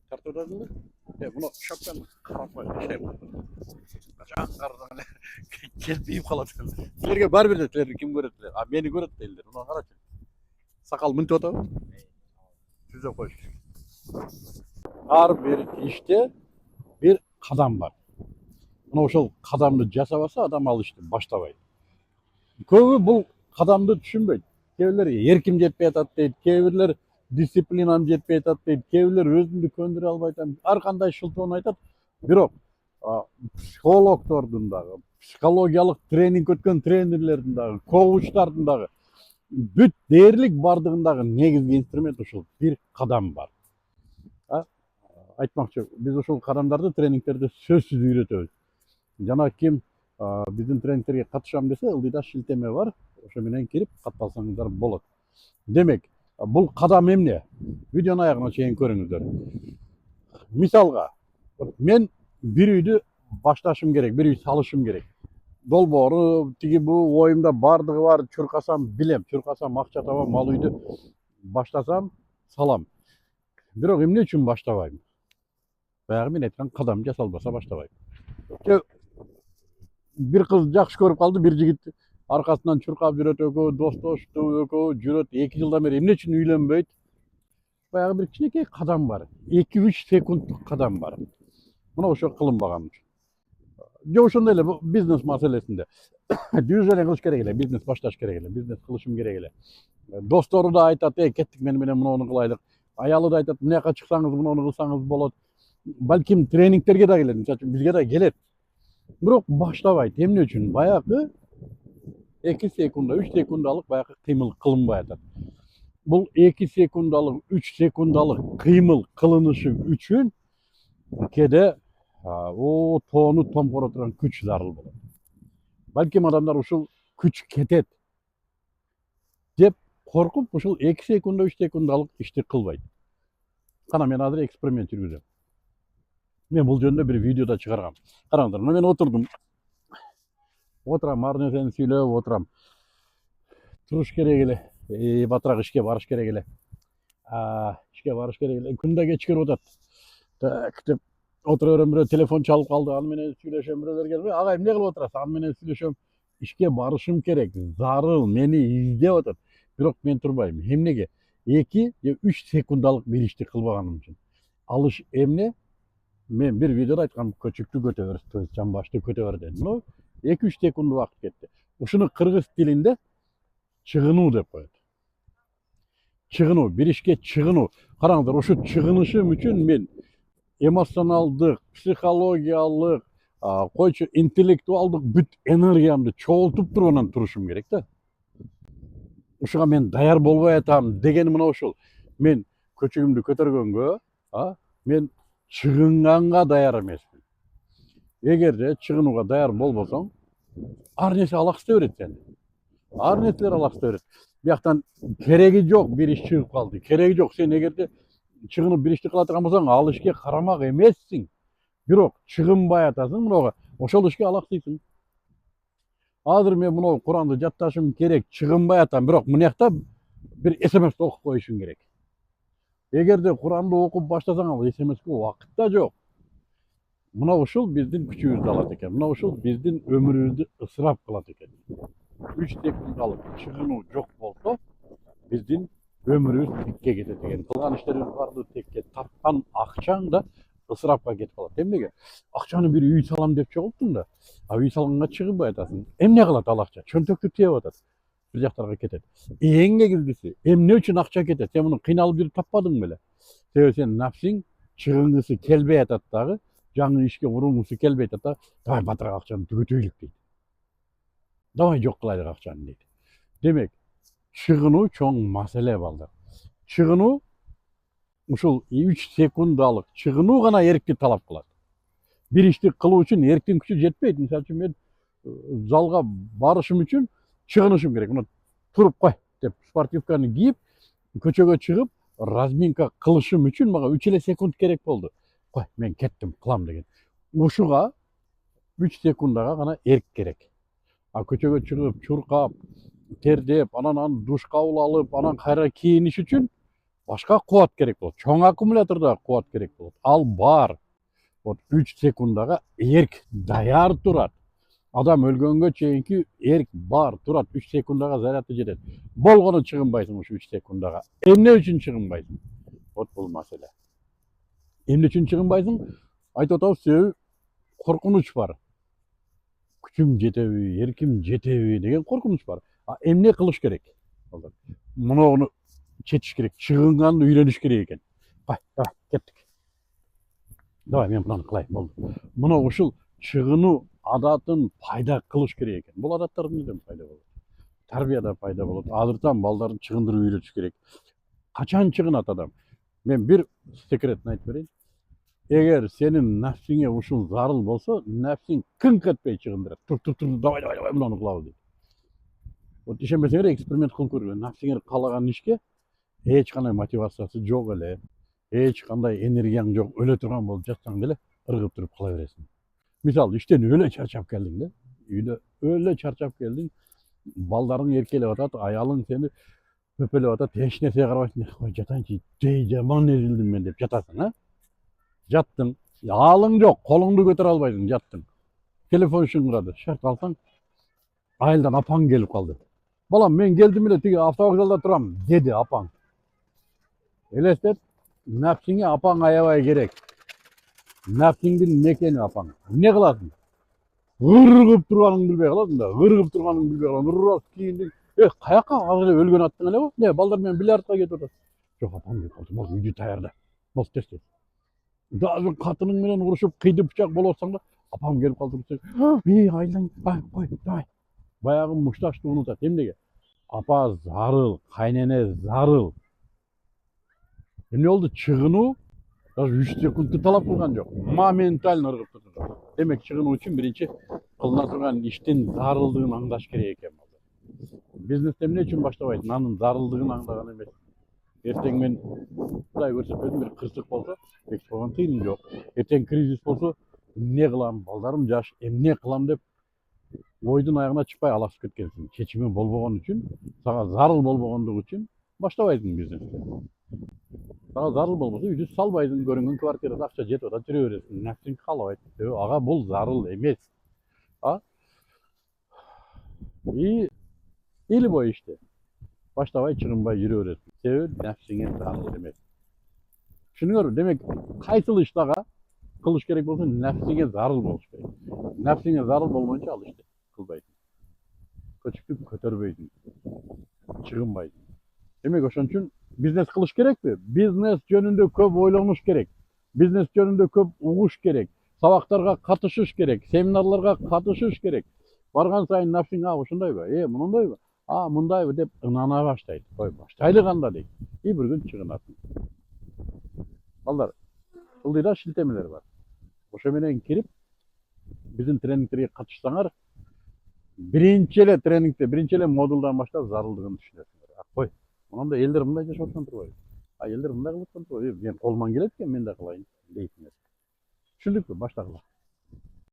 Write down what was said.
тартып жатасыңдар. Мына шапканы қарап қой. Жаңғырдан келпейіп қалады. Сілерге бәрібір де сілерді кім көреді? А мені көреді дейлдер. Мына қарашы. Сақал мінтіп отыр ғой. Түзеп қойшы. Ар бір іште бір қадам бар. Мына ошол қадамды жасап алса, адам ал ішті баштабайды. Көбі бұл қадамды түшінбейді. Кейбіреулер еркім жетпей жатады дейді, кейбіреулер дисциплинам жетпей жатады дейді, кейбіреулер өзімді көндіре албай жатам. Әрқандай шылтауын айтады. Бирок психологтордун дагы, психологиялык тренинг өткөн тренерлердин дагы, коучтардын дагы бүт дээрлик бардыгындагы негизги инструмент ушул бир қадам бар. Айтмакчы, биз ушул кадамдарды тренингтерде сөзсүз үйрөтөбүз. Жана ким биздин тренингтерге катышам десе, ылдыйда шилтеме бар. Ошо менен кирип катталсаңыздар болот. Демек, бул кадам эмне? Видеонун аягына чейин көрүңүздөр. Мисалга, мен бир үйдү башташым керек, бир үй салышым керек. Долбоору, тиги бу оюмда бардыгы бар, чуркасам билем, чуркасам акча табам, ал үйдү баштасам, салам. Бирок эмне үчүн баштабайм? Баягы мен айткан кадам жасалбаса баштабайм. Бир кыз жакшы көрүп калды, бир жигит аркасынан чуркап жүрөт экөө, достоштуу экөө жүрөт, 2 жылдан бери эмне үчүн үйлөнбөйт? Баягы бир кичинекей кадам бар. 2-3 секунддук кадам бар. Мына ошо кылынбаган үчүн. Же ошондой эле бизнес маселесинде движение кылыш керек эле, бизнес башташ керек эле, бизнес кылышым керек эле. Достору да айтат, кеттик мени менен муну кылайлык. Аялы да айтат, мына жака чыксаңыз, муну кылсаңыз болот. Балким тренингтерге да келет, мисалы үчүн бизге да келет. Бирок баштабайт. Эмне үчүн? Баягы 2 секунда, 3 секундалык баягы кыймыл кылынбай атат. Бул 2 секундалык, 3 секундалык кыймыл кылынышы үчүн кээде тоону томкоро турган күч зарыл болот. Балким адамдар ушул күч кетет деп коркуп, ушул 2 секунда, 3 секундалык ишти кылбайт. Кана мен азыр эксперимент жүргүзөм. Мен бул жөнүндө бир видеода чыгаргам. Караңыздар, мен отурдум. Отурам, ар нерсени сүйлөп отурам. Туруш керек эле. Батыраак ишке барыш керек эле. Ишке барыш керек эле. Күн да кечкирип атат. Так деп отура берем, бирөө телефон чалып калды. Аны менен сүйлөшөм, бирөөлөр келип, "Ага, эмне кылып отурасыз?" Аны менен сүйлөшөм. Ишке барышым керек. Зарыл мени издеп атат. Бирок мен турбайм. Эмнеге? 2 же 3 секундалык бир ишти кылбаганым үчүн. Ал иш эмне? Мен бир видеода айткам, көчүктү көтөр, жамбашты көтөр дедим. Но 2-3 секунд убакыт кетти. Ушуну кыргыз тилинде чыгынуу деп коет. Чыгынуу, бир ишке чыгынуу. Караңыздар, ошо чыгынышым үчүн мен эмоционалдык, психологиялык, койчу интеллектуалдык бүт энергиямды чогултуп туруп анан турушум керек да. Ушуга мен даяр болбой атам дегени мына ушул. Мен көчөгүмдү көтөргөнгө, мен чыгынганга даяр эмесмин. Эгерде чыгынууга даяр болбосоң, ар нерсе алаксыта берет сени. Ар нерселер алаксыта берет. Бияктан кереги жок бир иш чыгып калды. Кереги жок. Сен эгерде чыгынып бир ишти кыла турган болсоң, ал ишке карамак эмессиң. Бирок чыгынбай атасың, мынага ошол ишке алаксыйсың. Азыр мен мына Куранды жатташым керек, чыгынбай атам, бирок мына жакта бир СМС окуп коюшуң керек. Эгерде Куранды окуп баштасаң, ал СМСке убакыт да жок. Мына ушул биздин күчүбүздү алат экен. Мына ушул биздин өмүрүбүздү ысырап кылат экен. 3 секундалык чыгынуу жок болсо, биздин өмүрүбүз тикке кетет экен. Кылган иштерибиз баардыгы текке, тапкан акчаң да ысырапка кетип калат. Эмнеге? Акчаны бир үй салам деп чогулттуң да, үй салганга чыгынбай атасың. Эмне кылат ал акча? Чөнтөктү тиеп атат. Бир жактарга кетет. Эң негизгиси, эмне үчүн акча кетет? Сен муну кыйналып жүрүп таппадың беле? Себеби сен нафсиң чыгынгысы келбей атат дагы, жаңы ишке урунгусу келбей атат да, давай батыраак акчаны түгөтөйлүк дейт. Давай жок кылайлык акчаны дейт. Демек, чыгынуу чоң маселе балдар. Чыгынуу ушул 3 секундалык чыгынуу гана эркти талап кылат. Бир ишти кылуу үчүн эрктин күчү жетпейт. Мисалы үчүн мен залга барышым үчүн чыгынышым керек. Мына туруп кой деп спортивканы кийип, көчөгө чыгып, разминка кылышым үчүн мага 3 эле секунд керек болду. Кой, мен кеттим, кылам деген. Ушуга 3 секундага гана эрк керек. Көчөгө чыгып, чуркап, тердеп, анан душ кабыл алып, анан кайра кийиниш үчүн башка кубат керек болот. Чоң аккумулятордо кубат керек болот. Ал бар. Вот 3 секундага эрк даяр турат. Адам өлгөнгө чейинки эрк бар, турат. 3 секундага заряды жетет. Болгону чыгынбайсың ушу 3 секундага. Эмне үчүн чыгынбайсың? Вот бул маселе. Эмне үчүн чыгынбайсың? Айтып атабыз, себеби коркунуч бар. Күчүм жетеби, эрким жетеби деген коркунуч бар. А эмне кылыш керек? Муну четиш керек, чыгынганды үйрөнүш керек экен. Давай, кеттик. Давай, мен мынаны кылайын, болду. Мына ушул чыгынуу адатын пайда кылыш керек экен. Бул адаттар эмнеден пайда болот? Тарбияда пайда болот. Азыртан балдарды чыгындырып үйрөтүш керек. Качан чыгынат адам? Мен бир секретин айтып берейин. Эгер сенин нафсиңе ушул зарыл болсо, нафсиң кыңк этпей чыгындырат. Тур, давай, мынаны кылабыз дейт. Вот ишенбесеңер эксперимент кылып көргүлө. Нафсиңер каалаган ишке эч кандай мотивациясы жок эле, эч кандай энергияң жок, өлө турган болуп жатсаң деле ыргып туруп кыла бересиң. Мисалы, иштен өлө чарчап келдиң да, үйдө өлө чарчап келдиң, балдарың эркелеп атат, аялың сени өпөлөп атат, эч нерсеге карабайсың, ой жатайынчы, жаман ezildim мен деп жатасың, а? Жаттың, алың жок, колуңду көтөрө албайсың, жаттың. Телефон шыңгырады, шарт алсаң, айылдан апаң келип калды. Балам, мен келдим эле, тиги автовокзалда турам, деди апаң. Элестет, нафсиңе апаң аябай керек. Нафсиңдин мекени апаң. Не кыласың? Ыргып турганыңды билбей каласың да, ыргып турганыңды билбей каласың, ырып кийиндиң. Каяка? Азыр эле өлгөн аттың эле го? Не, балдар менен бильярдка кетип атат. Жок, апаң келип калды. Бол, үйдү даярда. Бол, тез. Даже катының менен урушуп, кыйды бычак болуп атсаң да, апам келип калды десең, айдан, кой, давай. Баягы мушташты унутат. Эмнеге? Апа зарыл, кайнене зарыл. Эмне болду? Чыгынуу даже 3 секундты талап кылган жок. Моментально ыргып турду. Демек, чыгынуу үчүн биринчи кылына турган иштин зарылдыгын аңдаш керек экен. Бизнесте эмне үчүн баштабайсың? Анын зарылдыгын аңдаган эмес. Эртең мен Кудай көрсөтпөсүн, бир кырсык болсо, эч болгон тыйыным жок. Эртең кризис болсо, эмне кылам? Балдарым жаш, эмне кылам деп ойдун аягына чыкпай аласып кеткенсиң. Чечими болбогон үчүн, сага зарыл болбогондугу үчүн баштабайсың бизнести. Сага зарыл болбосо, үйдү салбайсың, көрүнгөн квартирада акча жетип атат, жүрө бересиң. Нафсиң каалабайт. Ага, бул зарыл эмес. А? Или бой иште. Баштабай, чыгынбай жүрө бересиң. Себеби нафсиңе зарыл эмес. Түшүнүңөрбү? Демек, кайсыл иш дагы кылыш керек болсо, нафсиңе зарыл болуш керек. Нафсиңе зарыл болмоюнча ал ишти кылбайсың. Көчүктү көтөрбөйсүң. Чыгынбайсың. Демек, ошон үчүн бизнес кылыш керекпи? Бизнес жөнүндө көп ойлонуш керек. Бизнес жөнүндө көп угуш керек. Сабактарга катышыш керек. Семинарларга катышыш керек. Барган сайын нафсиң, ушундайбы? Мындайбы? Мындайбы деп ынана баштайт. Ой, баштайлы канда дейт. И бир күн чыгынасың. Балдар, ылдыйда шилтемелер бар. Ошо менен кирип, биздин тренингтерге катышсаңар, биринчи эле модулдан баштап зарылдыгын түшүнөсүңөр. Кой, мындай элдер мындай жашап аткан турбайбы? Элдер мындай кылып аткан турбайбы? Мен колуман келет экен, мен да кылайын дейсиңер. Түшүндүкпү? Баштагыла.